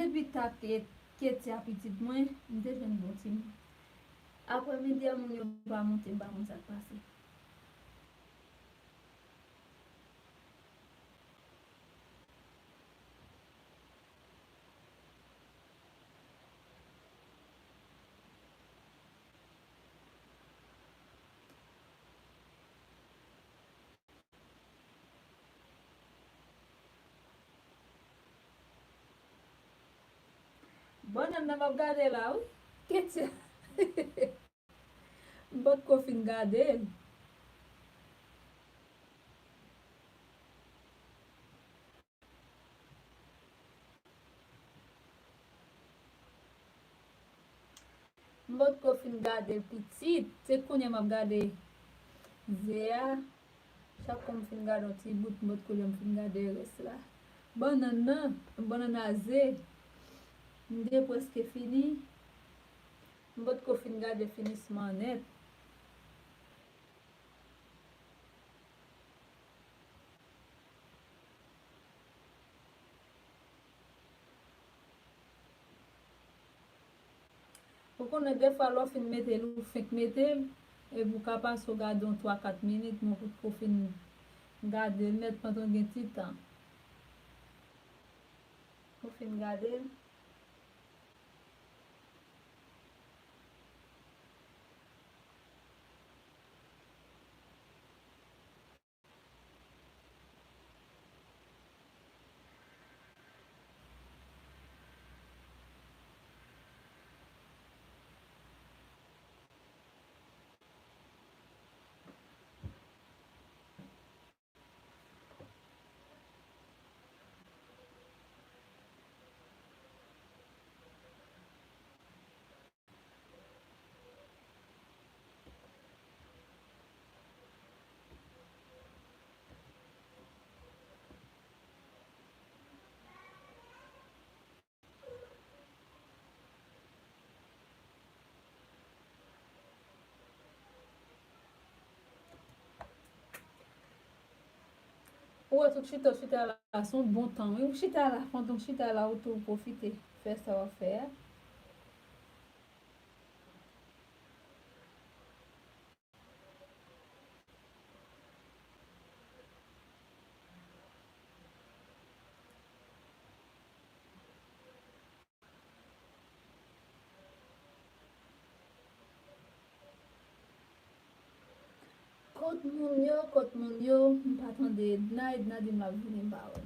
Depi ta kete apitit mwen, mte jen botim. Apre midi a moun yo pa monte ba moun sak pase. Bon nan map gade la ou? Kete. Mbot ko fin gade. Mbot ko fin gade pitit. Se konye map gade Zea. Chak kon fin gade oti bout mbot ko yon fin gade res la. Bon nan Ze. Mde preske fini. Mbot ko fin gade finisman net. Pou konen defa lo fin metel ou fek metel, e pou kapas ou gade 3-4 minit, moun pou fin gade net panton gen titan. Pou fin gade. Ou tout chita la son bon temps. Ou chita la, pendant chita la ou tout profiter. Faire ça va faire. Kote moun yo, m'patande Edna di m'a vini mba wè.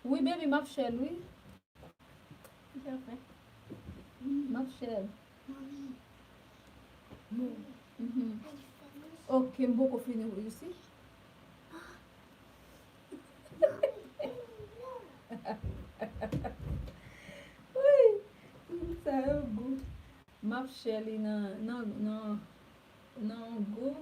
Oui, baby, m'a chel, oui. M'a chel. Ok, m'boko fini ou you see? Oui, ça a goût. M'a chel nan go.